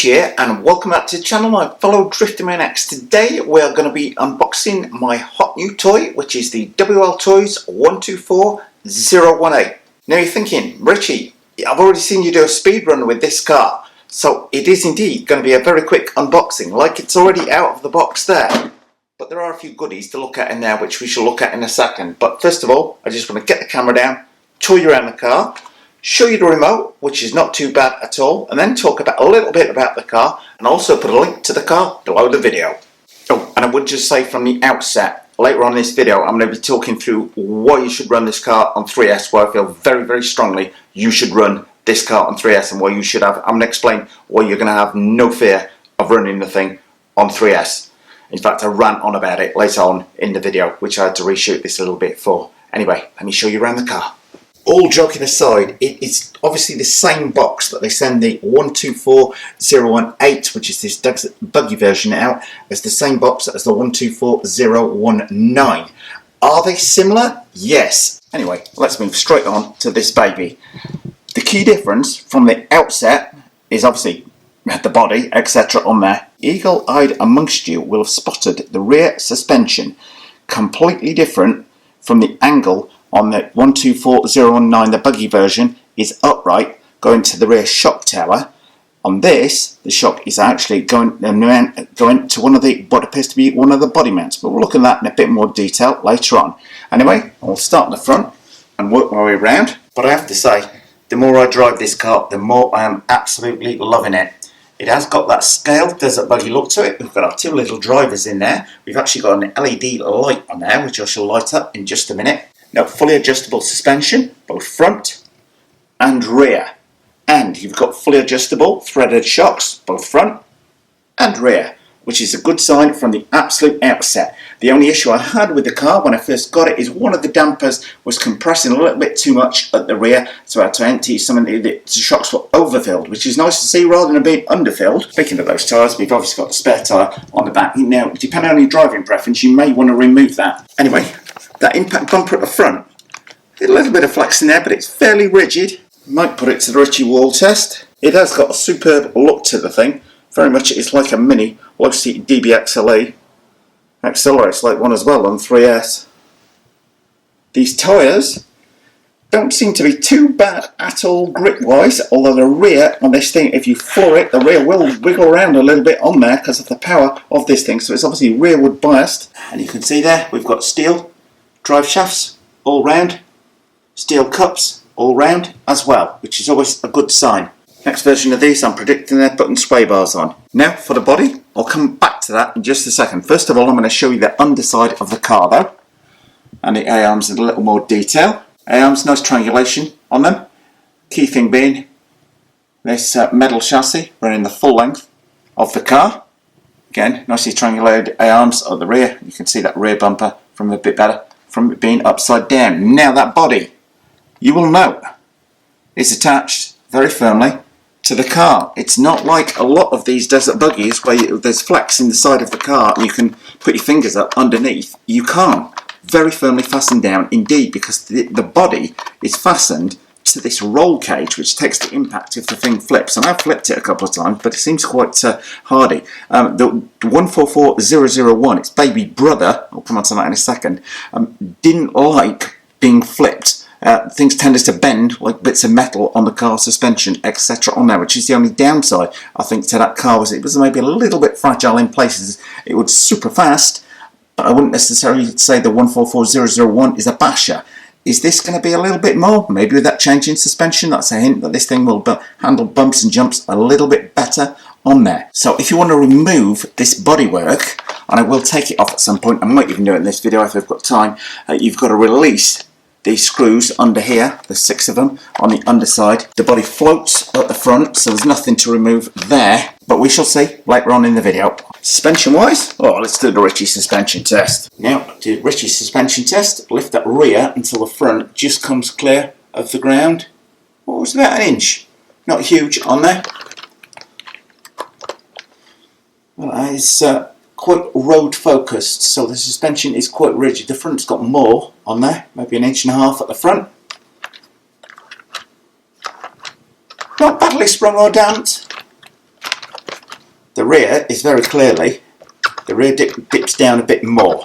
Rich here, and welcome back to the channel, my fellow Drifter Maniacs. Today we are going to be unboxing my hot new toy, which is the WLTOYS 124018. Now you're thinking, Richie, I've already seen you do a speed run with this car, so it is indeed going to be a very quick unboxing, like it's already out of the box there. But there are a few goodies to look at in there, which we shall look at in a second. But first of all, I just want to get the camera down, tour you around the car, show you the remote, which is not too bad at all, and then talk about a little bit about the car, and also put a link to the car below the video. Oh, and I would just say from the outset, later on in this video, I'm going to be talking through why you should run this car on 3S, why I feel very, very strongly you should run this car on 3S, and why you should have, I'm going to explain why you're going to have no fear of running the thing on 3S. In fact, I rant on about it later on in the video, which I had to reshoot this a little bit for. Anyway, let me show you around the car. All joking aside, it is obviously the same box that they send the 124018, which is this buggy version out, as the same box as the 124019. Are they similar? Yes. Anyway, let's move straight on to this baby. The key difference from the outset is obviously the body, etc. on there. Eagle-eyed amongst you will have spotted the rear suspension completely different from the angle on the 124019. The buggy version is upright, going to the rear shock tower. On this, the shock is actually going to one of the what appears to be one of the body mounts, but we'll look at that in a bit more detail later on. Anyway, I'll start in the front and work my way around. But I have to say, the more I drive this car, the more I am absolutely loving it. It has got that scaled desert buggy look to it. We've got our two little drivers in there. We've actually got an LED light on there, which I shall light up in just a minute. Now, fully adjustable suspension, both front and rear. And you've got fully adjustable threaded shocks, both front and rear, which is a good sign from the absolute outset. The only issue I had with the car when I first got it is one of the dampers was compressing a little bit too much at the rear, so I had to empty some of the shocks were overfilled, which is nice to see rather than being underfilled. Speaking of those tyres, we've obviously got the spare tyre on the back. Now, depending on your driving preference, you may want to remove that. Anyway, that impact bumper at the front, a little bit of flex in there, but it's fairly rigid. Might put it to the Richie wall test. It has got a superb look to the thing. Very much it's like a mini low-seat DBXLE. Accelerates like one as well on 3S. These tyres don't seem to be too bad at all grip-wise, although the rear on this thing, if you floor it, the rear will wiggle around a little bit on there because of the power of this thing, so it's obviously rearward biased. And you can see there, we've got steel drive shafts all round, steel cups all round as well, which is always a good sign. Next version of these, I'm predicting they're putting sway bars on. Now for the body, I'll come back to that in just a second. First of all, I'm going to show you the underside of the car though, and the A-arms in a little more detail. A-arms, nice triangulation on them. Key thing being this metal chassis running the full length of the car. Again, nicely triangulated A-arms at the rear. You can see that rear bumper from a bit better from it being upside down. Now that body, you will note, is attached very firmly to the car. It's not like a lot of these desert buggies where there's flex in the side of the car and you can put your fingers up underneath. You can't. Very firmly fastened down indeed, because the body is fastened to this roll cage which takes the impact if the thing flips. And I've flipped it a couple of times, but it seems quite hardy. The 144001, its baby brother, I'll come on to that in a second, didn't like being flipped. Things tended to bend like bits of metal on the car suspension, etc. on there, which is the only downside I think to that car. Was it was maybe a little bit fragile in places. It was super fast, but I wouldn't necessarily say the 144001 is a basher. Is this going to be a little bit more? Maybe with that change in suspension, that's a hint that this thing will handle bumps and jumps a little bit better on there. So if you want to remove this bodywork, and I will take it off at some point, I might even do it in this video if I've got time, you've got to release these screws under here. There's 6 of them on the underside. The body floats at the front, so there's nothing to remove there, but we shall see later on in the video. Suspension wise, let's do the Richie suspension test. Now, to Richie suspension test, lift that rear until the front just comes clear of the ground. What was about an inch? Not huge on there. Well, that is quite road focused, so the suspension is quite rigid. The front's got more on there, maybe an inch and a half at the front. Not badly sprung or damped. The rear is very clearly, the rear dips down a bit more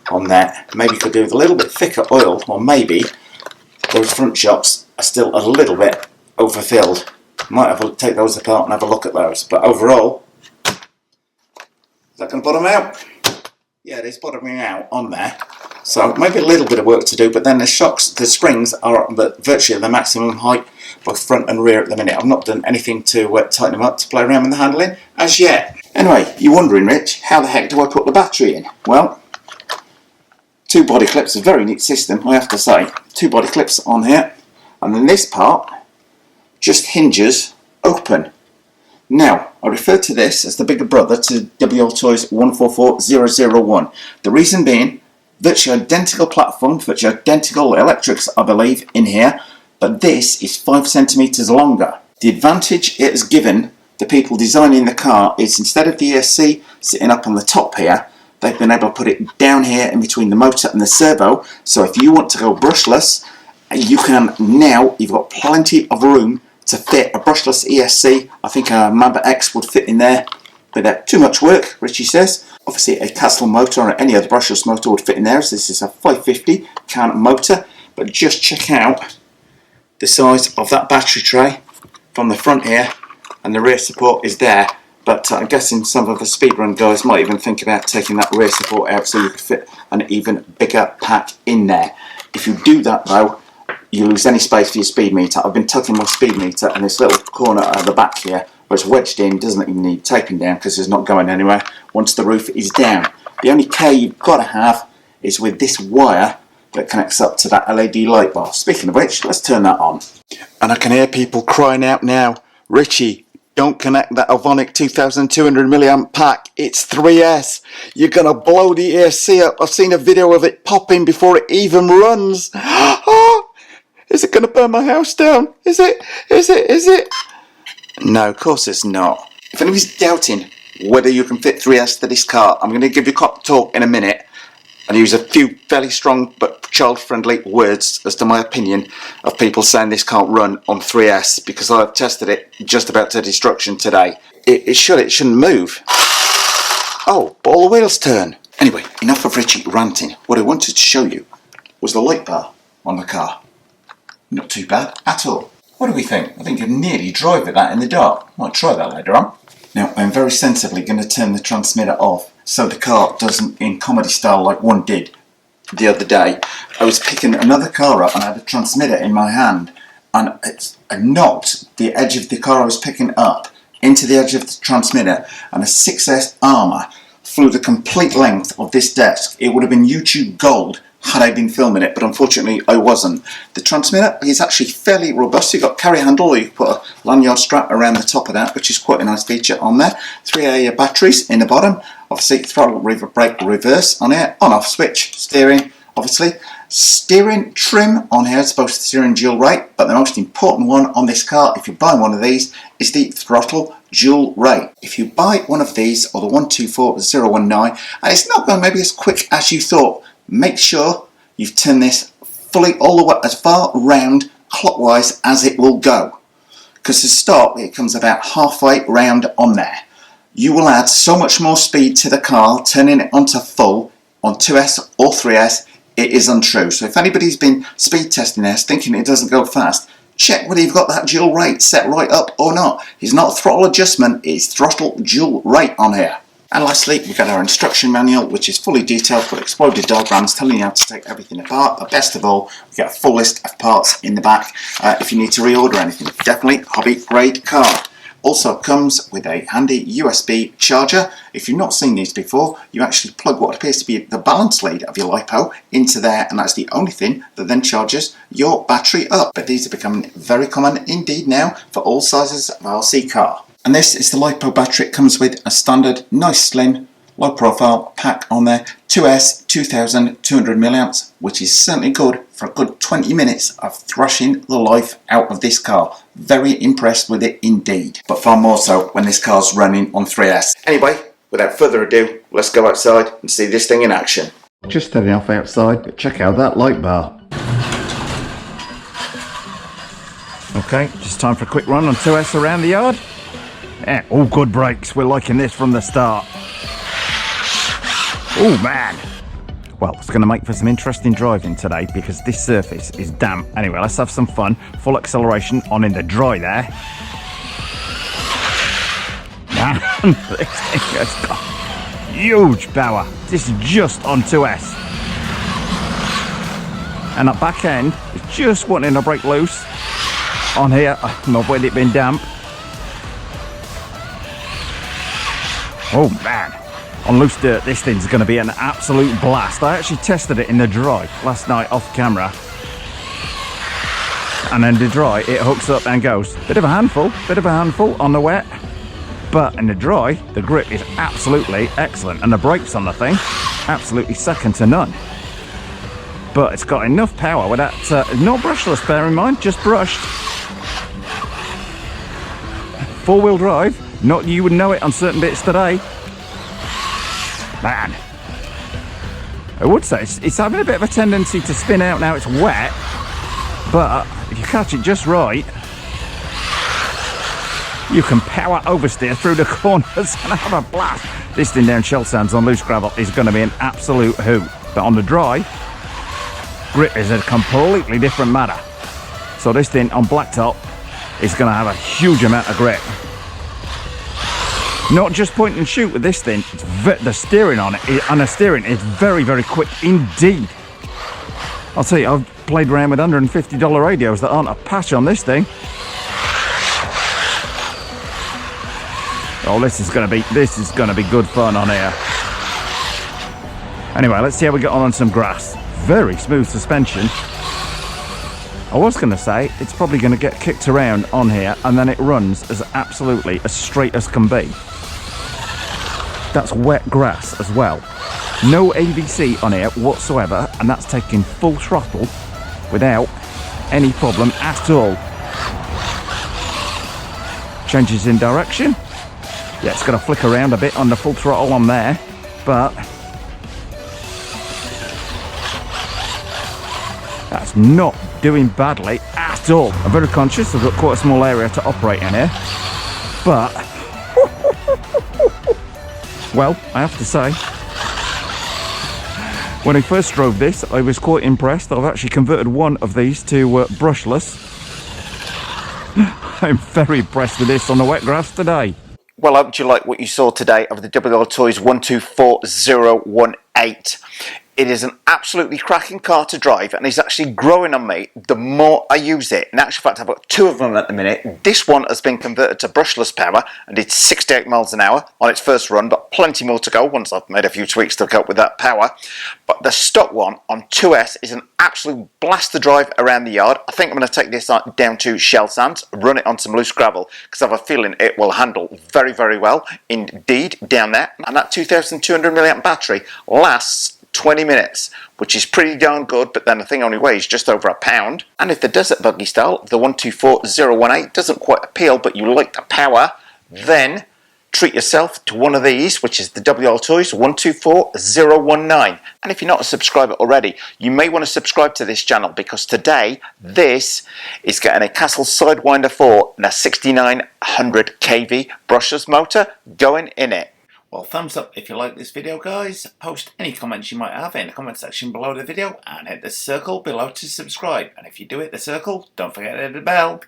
on there. Maybe could do with a little bit thicker oil, or maybe those front shocks are still a little bit overfilled. Might have to take those apart and have a look at those. But overall, is that going to bottom out? Yeah, it is bottoming out on there. So maybe a little bit of work to do, but then the shocks, the springs are virtually at the maximum height, both front and rear at the minute. I've not done anything to tighten them up, to play around with the handling as yet. Anyway, you're wondering, Rich, how the heck do I put the battery in? Well, 2 body clips, a very neat system, I have to say. 2 body clips on here, and then this part just hinges open. Now, I refer to this as the bigger brother to WLTOYS 144001. The reason being, virtually identical platform, virtually identical electrics, I believe, in here, but this is 5 centimeters longer. The advantage it has given the people designing the car is, instead of the ESC sitting up on the top here, they've been able to put it down here in between the motor and the servo. So if you want to go brushless, you can now. You've got plenty of room to fit a brushless ESC. I think a Mamba X would fit in there without too much work, Richie says. Obviously a Castle motor or any other brushless motor would fit in there, as this is a 550 count motor. But just check out the size of that battery tray from the front here, and the rear support is there. But I'm guessing some of the speedrun guys might even think about taking that rear support out so you could fit an even bigger pack in there. If you do that though, you lose any space for your speed meter. I've been tucking my speed meter in this little corner at the back here, where it's wedged in, doesn't even need taping down because it's not going anywhere once the roof is down. The only care you've got to have is with this wire that connects up to that LED light bar. Speaking of which, let's turn that on. And I can hear people crying out now, Richie, don't connect that Ovonic 2200 milliamp pack. It's 3S. You're going to blow the ESC up. I've seen a video of it popping before it even runs. Oh, is it going to burn my house down? Is it? Is it? Is it? No, of course it's not. If anybody's doubting whether you can fit 3S to this car, I'm going to give you a talk in a minute and use a few fairly strong but child-friendly words as to my opinion of people saying this can't run on 3S, because I've tested it just about to destruction today. It shouldn't move. Oh, but all the wheels turn. Anyway, enough of Richie ranting. What I wanted to show you was the light bar on the car. Not too bad at all. What do we think? I think you'd nearly drive with that in the dark. Might try that later on. Now, I'm very sensibly going to turn the transmitter off so the car doesn't, in comedy style like one did the other day. I was picking another car up and I had a transmitter in my hand, and I knocked the edge of the car I was picking up into the edge of the transmitter, and a 6S Armour flew the complete length of this desk. It would have been YouTube gold had I been filming it, but unfortunately I wasn't. The transmitter is actually fairly robust. You've got carry handle, or you can put a lanyard strap around the top of that, which is quite a nice feature on there. 3A batteries in the bottom. Obviously throttle, brake, reverse on here. On off switch, steering, obviously. Steering trim on here as opposed to steering dual rate, but the most important one on this car, if you buy one of these, is the throttle dual rate. If you buy one of these, or the 124019, and it's not going maybe as quick as you thought, make sure you've turned this fully all the way as far round clockwise as it will go, because to start it comes about halfway round on there. You will add so much more speed to the car turning it onto full on 2S or 3S. It is untrue. So if anybody's been speed testing this thinking it doesn't go fast, check whether you've got that dual rate set right up or not. It's not throttle adjustment, it's throttle dual rate on here. And lastly, we've got our instruction manual, which is fully detailed with exploded diagrams telling you how to take everything apart. But best of all, we get a full list of parts in the back if you need to reorder anything. Definitely hobby grade car. Also comes with a handy USB charger. If you've not seen these before, you actually plug what appears to be the balance lead of your Lipo into there, and that's the only thing that then charges your battery up. But these are becoming very common indeed now for all sizes of RC car. And this is the Lipo battery. It comes with a standard, nice slim, low profile pack on there. 2S 2200 milliamps, which is certainly good for a good 20 minutes of thrashing the life out of this car. Very impressed with it indeed, but far more so when this car's running on 3S. Anyway, without further ado, let's go outside and see this thing in action. Just heading off outside, but check out that light bar. Okay, just time for a quick run on 2S around the yard. Yeah, all good brakes. We're liking this from the start. Oh man. Well, it's going to make for some interesting driving today because this surface is damp. Anyway, let's have some fun. Full acceleration on in the dry there. Man, this thing has got huge power. This is just on 2S. And that back end is just wanting to break loose on here. Not with it being damp. Oh man. On loose dirt, this thing's going to be an absolute blast. I actually tested it in the dry last night off camera. And then the dry, it hooks up and goes. Bit of a handful on the wet. But in the dry, the grip is absolutely excellent. And the brakes on the thing, absolutely second to none. But it's got enough power with that, not brushless, bear in mind, just brushed. Four-wheel drive, not you would know it on certain bits today. Man, I would say it's having a bit of a tendency to spin out now it's wet, but if you catch it just right, you can power oversteer through the corners and have a blast. This thing down shell sands on loose gravel is going to be an absolute hoot, but on the dry, grip is a completely different matter. So this thing on blacktop is going to have a huge amount of grip. Not just point and shoot with this thing, the steering on it, and the steering is very, very quick indeed. I'll tell you, I've played around with $150 radios that aren't a patch on this thing. Oh, this is gonna be good fun on here. Anyway, let's see how we get on some grass. Very smooth suspension. I was going to say it's probably going to get kicked around on here and then it runs as absolutely as straight as can be. That's wet grass as well. No AVC on here whatsoever, and that's taking full throttle without any problem at all. Changes in direction. Yeah, it's going to flick around a bit on the full throttle on there, but that's not doing badly at all. I'm very conscious I've got quite a small area to operate in here, but well, I have to say, when I first drove this, I was quite impressed. I've actually converted one of these to brushless. I'm very impressed with this on the wet grass today. Well, I hope you like what you saw today of the WLTOYS 124018. It is an absolutely cracking car to drive, and it's actually growing on me the more I use it. In actual fact, I've got two of them at the minute. This one has been converted to brushless power and did 68 miles an hour on its first run, but plenty more to go once I've made a few tweaks to cope with that power. But the stock one on 2S is an absolute blast to drive around the yard. I think I'm going to take this down to shell sands, run it on some loose gravel, because I have a feeling it will handle very, very well indeed down there. And that 2,200 milliamp battery lasts 20 minutes, which is pretty darn good, but then the thing only weighs just over a pound. And if the desert buggy style, the 124018, doesn't quite appeal, but you like the power, then treat yourself to one of these, which is the WLTOYS 124019. And if you're not a subscriber already, you may want to subscribe to this channel, because today this is getting a Castle Sidewinder 4 and a 6900 kV brushless motor going in it. Well, thumbs up if you like this video, guys. Post any comments you might have in the comment section below the video, and hit the circle below to subscribe. And if you do hit the circle, don't forget to hit the bell.